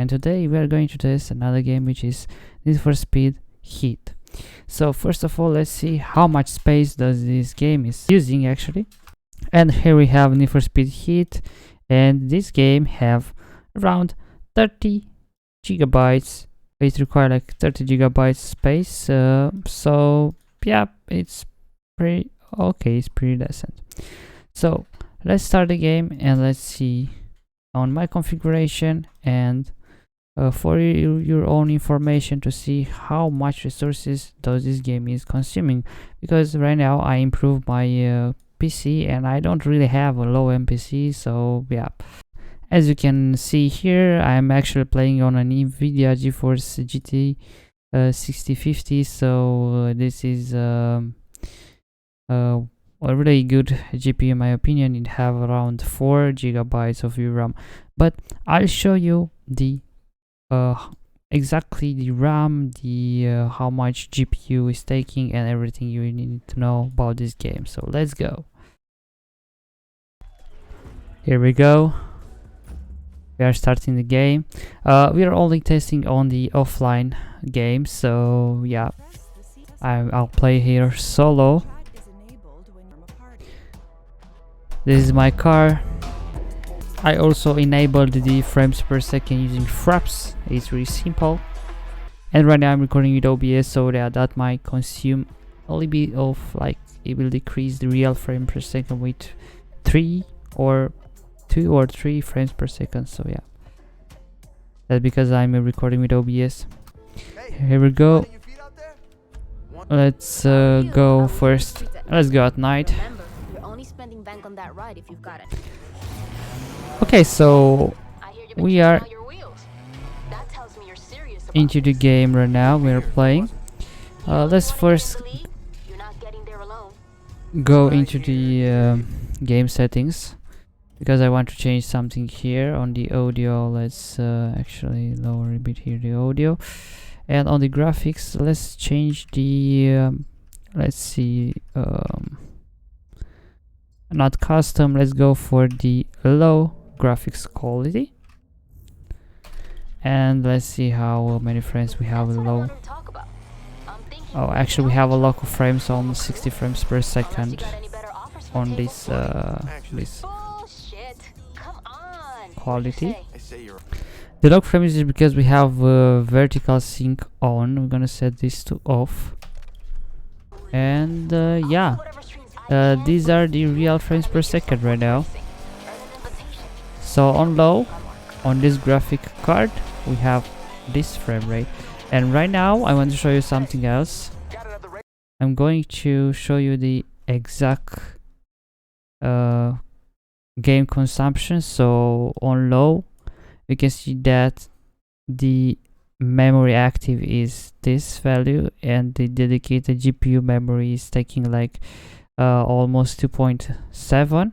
and today we are going to test another game, which is Need for Speed Heat. So first of all, let's see how much space does this game is using actually. And here we have Need for Speed Heat, and this game have around 30 gigabytes. It requires like 30 gigabytes space, so yeah, it's pretty okay, it's pretty decent. So let's start the game and let's see on my configuration, and for your own information to see how much resources does this game is consuming, because right now I improved my PC and I don't really have a low PC. So yeah, as you can see here, I'm actually playing on an NVIDIA GeForce GT 6050, so this is a really good GPU in my opinion. It have around 4 gigabytes of VRAM, but I'll show you the exactly the RAM, the how much GPU is taking, and everything you need to know about this game. So let's go. Here we go. We are starting the game. We are only testing on the offline game, so yeah, I'll play here solo. This is my car. I also enabled the frames per second using fraps. It's really simple. And right now I'm recording with OBS, so that might consume a little bit of, like, it will decrease the real frame per second with 2 or 3 frames per second. So yeah, that's because I'm recording with OBS. Here we go. Let's go first. Let's go at night. Okay, so we are into the game right now. We are playing. Let's first go into the game settings, because I want to change something here on the audio. Let's actually lower a bit here the audio, and on the graphics let's change the let's see, not custom, let's go for the low graphics quality, and let's see how many frames we have low. Oh, actually we have a lot of frames, on 60 frames per second on this this quality. The low frames is because we have vertical sync on. We're gonna set this to off, and yeah, these are the real frames per second right now. So on low, on this graphic card, we have this frame rate. And right now I want to show you something else. I'm going to show you the exact game consumption. So on low, you can see that the memory active is this value, and the dedicated GPU memory is taking like almost 2.7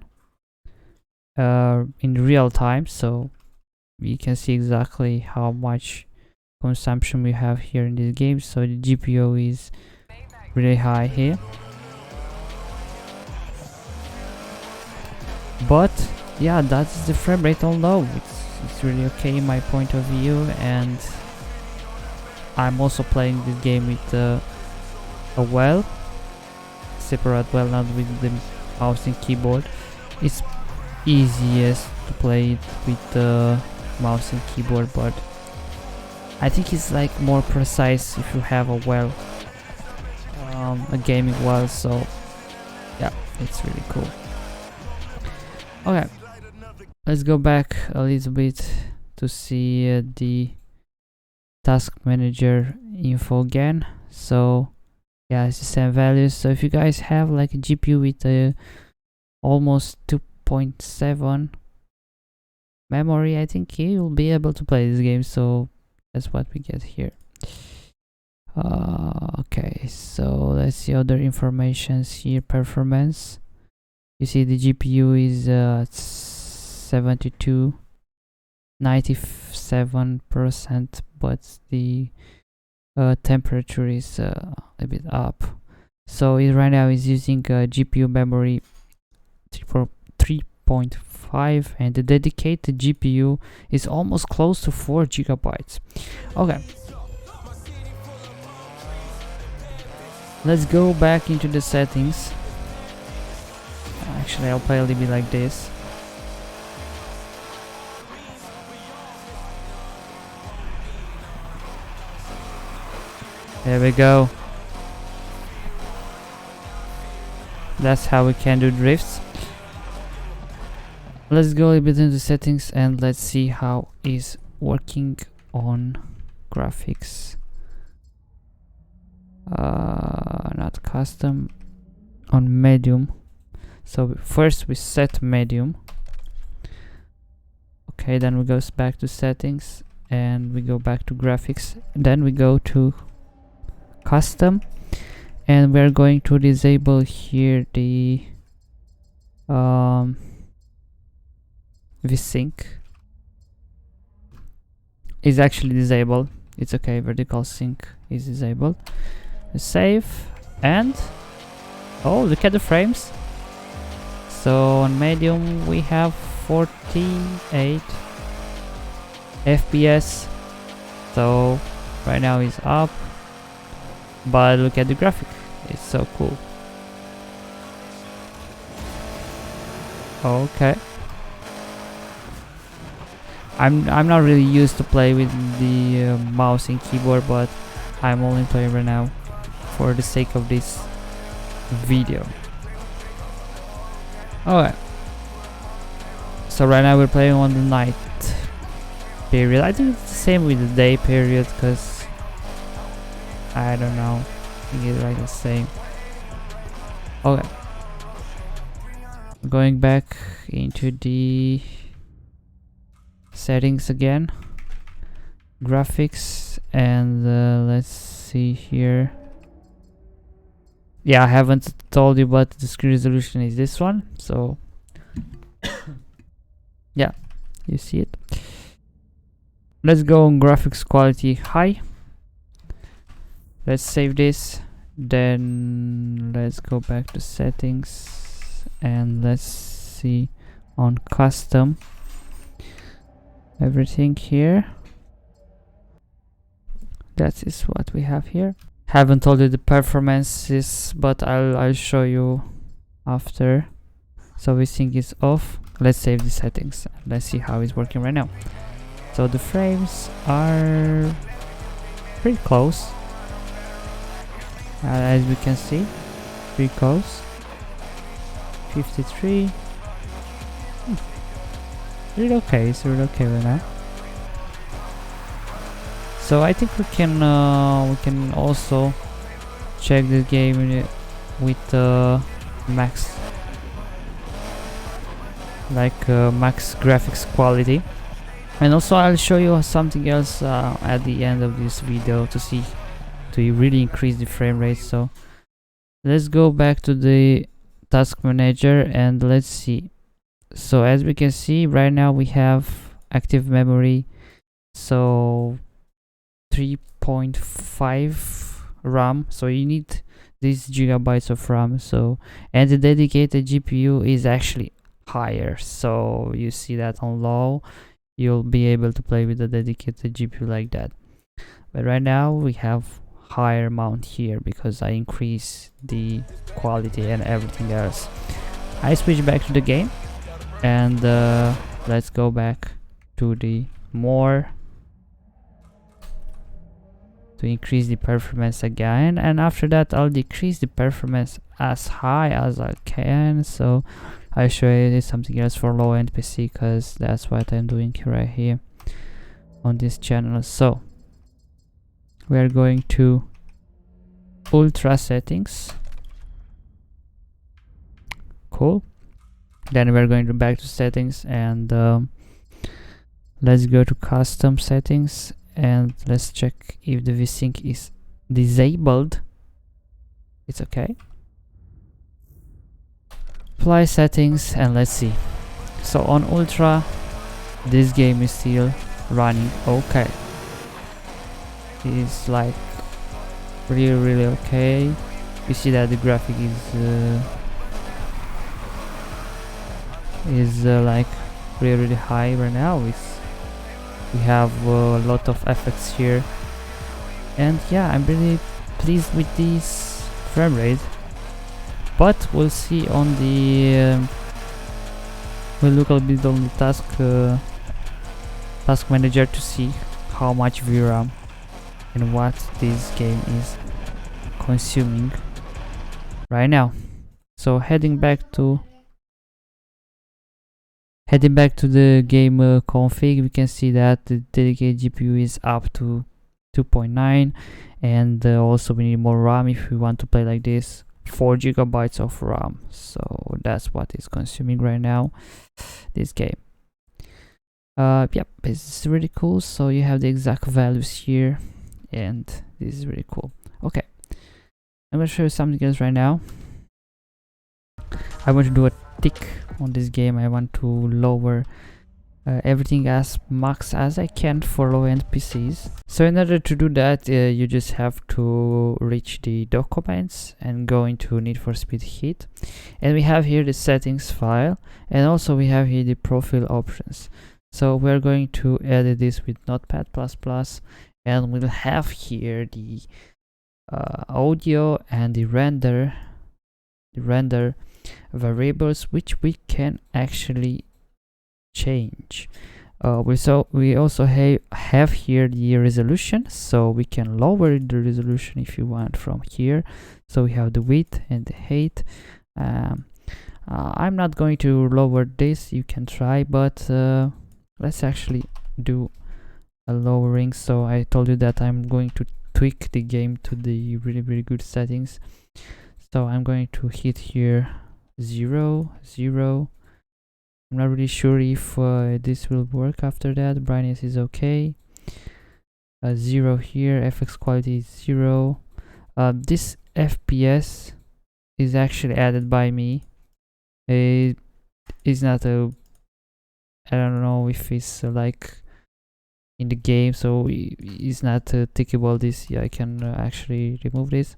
in real time. So you can see exactly how much consumption we have here in this game. So the GPU is really high here, but yeah, that's the frame rate on low. It's really okay in my point of view, and I'm also playing this game with a separate well, not with the mouse and keyboard. It's easiest to play it with the mouse and keyboard, but I think it's like more precise if you have a gaming well. So yeah, it's really cool. Okay, let's go back a little bit to see the task manager info again. So yeah, it's the same values. So if you guys have like a GPU with almost 2.7 memory, I think you will be able to play this game. So that's what we get here. Okay, so let's see other informations here. Performance, you see the GPU is 97%, but the temperature is a bit up. So it right now is using GPU memory 3.4 3.5, and the dedicated GPU is almost close to 4 gigabytes. Okay, let's go back into the settings. Actually, I'll play a little bit like this. There we go. That's how we can do drifts. Let's go a little bit into settings and let's see how is working on graphics. Not custom, on medium. So first we set medium. Okay, then we go back to settings and we go back to graphics. Then we go to custom, and we're going to disable here the VSync is actually disabled. It's okay, vertical sync is disabled. Save, and oh, look at the frames. So on medium we have 48 FPS. So right now it's up, but look at the graphic, it's so cool. Okay, I'm not really used to play with the mouse and keyboard, but I'm only playing right now for the sake of this video. Alright, so right now we're playing on the night period. I think it's the same with the day period, because I don't know, I think it's like the same. Okay, going back into the settings again, graphics, and let's see here. Yeah, I haven't told you, but the screen resolution is this one, so yeah, you see it. Let's go on graphics quality high. Let's save this, then let's go back to settings and let's see on custom everything here. That is what we have here. Haven't told you the performances, but I'll show you after. So VSync is off. Let's save the settings. Let's see how it's working right now. So the frames are pretty close. As we can see, pretty close. 53. Really okay. It's really okay right now. So I think we can also check the game with max, like max graphics quality, and also I'll show you something else at the end of this video to see to really increase the frame rate. So let's go back to the task manager and let's see. So as we can see right now we have active memory, so 3.5 RAM, so you need these gigabytes of RAM. So, and the dedicated GPU is actually higher, so you see that on low you'll be able to play with the dedicated GPU like that. But right now we have higher amount here because I increase the quality and everything else. I switch back to the game and let's go back to the more to increase the performance again, and after that I'll decrease the performance as high as I can. So I'll show you something else for low end PC, because that's what I'm doing right here on this channel. So we are going to ultra settings. Cool. Then we're going to back to settings and let's go to custom settings and let's check if the VSync is disabled. It's okay. Apply settings and let's see. So on ultra this game is still running okay. It's like really okay. You see that the graphic is is like really high right now. We have a lot of effects here, and yeah, I'm really pleased with this frame rate. But we'll see on the we'll look a bit on the task manager to see how much VRAM and what this game is consuming right now. So heading back to the game config, we can see that the dedicated GPU is up to 2.9, and also we need more RAM if we want to play like this. 4 GB of RAM, so that's what is consuming right now this game. Yep, it's really cool. So you have the exact values here, and this is really cool. Okay, I'm gonna show you something else right now. I want to do a tick on this game. I want to lower everything as max as I can for low-end PCs. So in order to do that, you just have to reach the documents and go into Need for Speed Heat, and we have here the settings file, and also we have here the profile options. So we're going to edit this with Notepad++, and we'll have here the audio and the render variables, which we can actually change. We also have here the resolution, so we can lower the resolution if you want from here. So we have the width and the height. I'm not going to lower this, you can try, but let's actually do a lowering. So I told you that I'm going to tweak the game to the really good settings. So I'm going to hit here 0, 0. I'm not really sure if this will work after that. Brightness is okay. 0 here. FX quality is 0. This FPS is actually added by me. It is not a, I don't know if it's like in the game, so it's not tickable. This, yeah, I can actually remove this.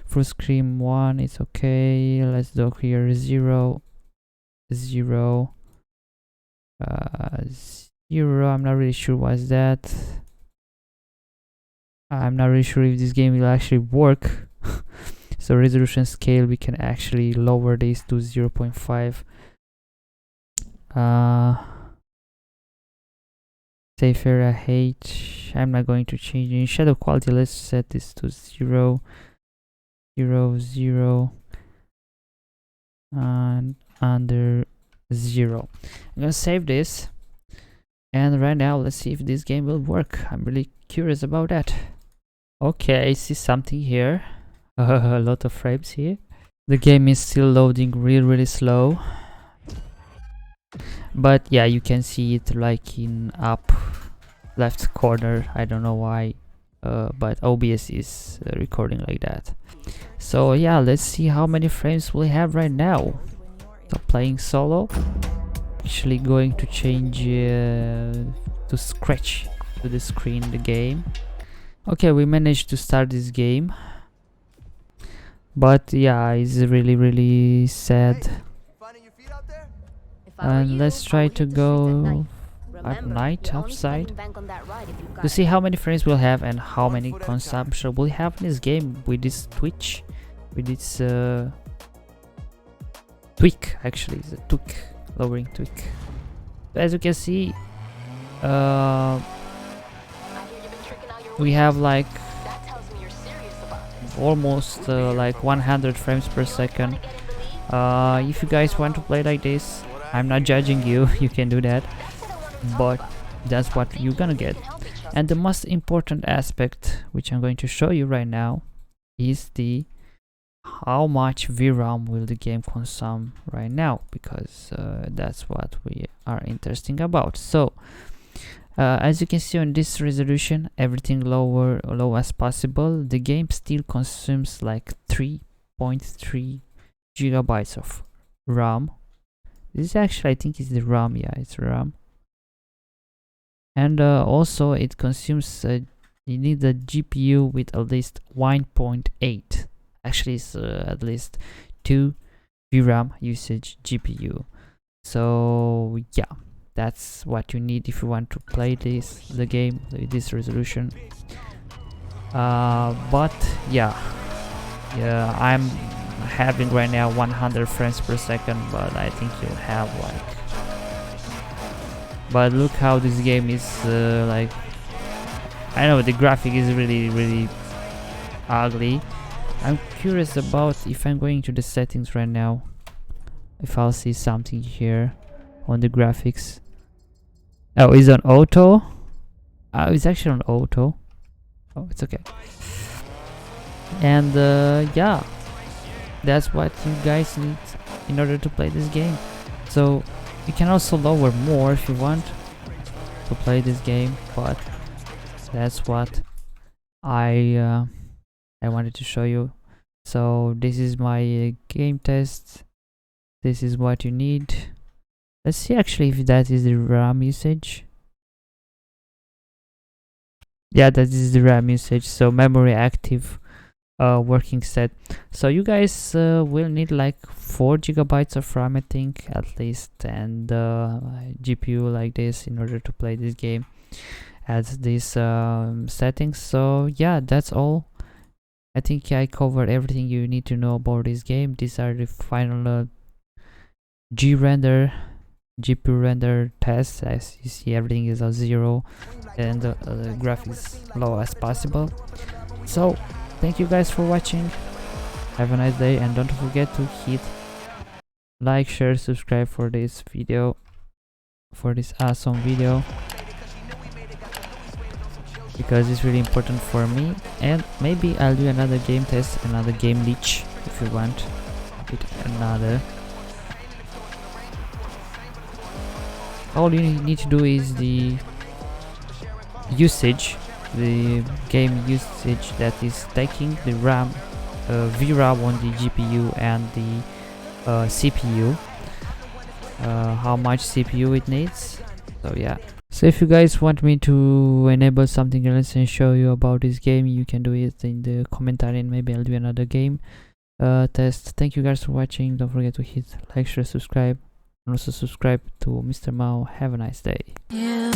Full screen 1, it's okay. Let's do here 0, 0. 0. I'm not really sure what's that. I'm not really sure if this game will actually work. So resolution scale, we can actually lower this to 0.5. Safe area height, I'm not going to change it. In shadow quality, let's set this to 0, 0, 0, and under 0. I'm gonna save this, and right now let's see if this game will work. I'm really curious about that. Okay, I see something here. A lot of frames here. The game is still loading really slow, but yeah, you can see it like in up left corner. I don't know why, but OBS is recording like that. So yeah, let's see how many frames we have right now. So playing solo, actually going to change to scratch to the screen the game. Okay, we managed to start this game, but yeah, it's really sad. And let's try to go at night outside to see how many frames we'll have and how many consumption we'll have in this game with this twitch, with this tweak. Actually, it's a tweak, lowering tweak. As you can see, we have like almost like 100 frames per second. If you guys want to play like this, I'm not judging you, you can do that, but that's what you're gonna get. And the most important aspect, which I'm going to show you right now, is the how much VRAM will the game consume right now, because that's what we are interested about. So as you can see on this resolution, everything low as possible, the game still consumes like 3.3 GB of RAM. This is actually, I think it's the RAM, yeah, it's RAM. And also it consumes, you need a GPU with at least 1.8. Actually it's at least 2 VRAM usage GPU. So yeah, that's what you need if you want to play the game with this resolution. But yeah, I'm having right now 100 frames per second, but I think you'll have like, but look how this game is like, I know the graphic is really ugly. I'm curious about if I'm going to the settings right now, if I'll see something here on the graphics. Oh, it's on auto. It's actually on auto. Oh, it's okay. And yeah, that's what you guys need in order to play this game. So you can also lower more if you want to play this game, but that's what I wanted to show you. So this is my game test. This is what you need. Let's see actually if that is the RAM usage. Yeah, that is the RAM usage. So memory active, working set. So you guys will need like 4 GB of RAM, I think, at least, and GPU like this in order to play this game at these settings. So yeah, that's all. I think I covered everything you need to know about this game. These are the final GPU render tests. As you see, everything is on 0 and the graphics low as possible. So thank you guys for watching. Have a nice day, and don't forget to hit like, share, subscribe for this video, for this awesome video, because it's really important for me. And maybe I'll do another game test, another game leech if you want with another. All you need to do is the usage, the game usage that is taking the RAM, VRAM on the GPU and the CPU, how much CPU it needs. So yeah. So if you guys want me to enable something else and show you about this game, you can do it in the commentary, and maybe I'll do another game test. Thank you guys for watching. Don't forget to hit like, share, subscribe, and also subscribe to Mr. Mao. Have a nice day. Yeah.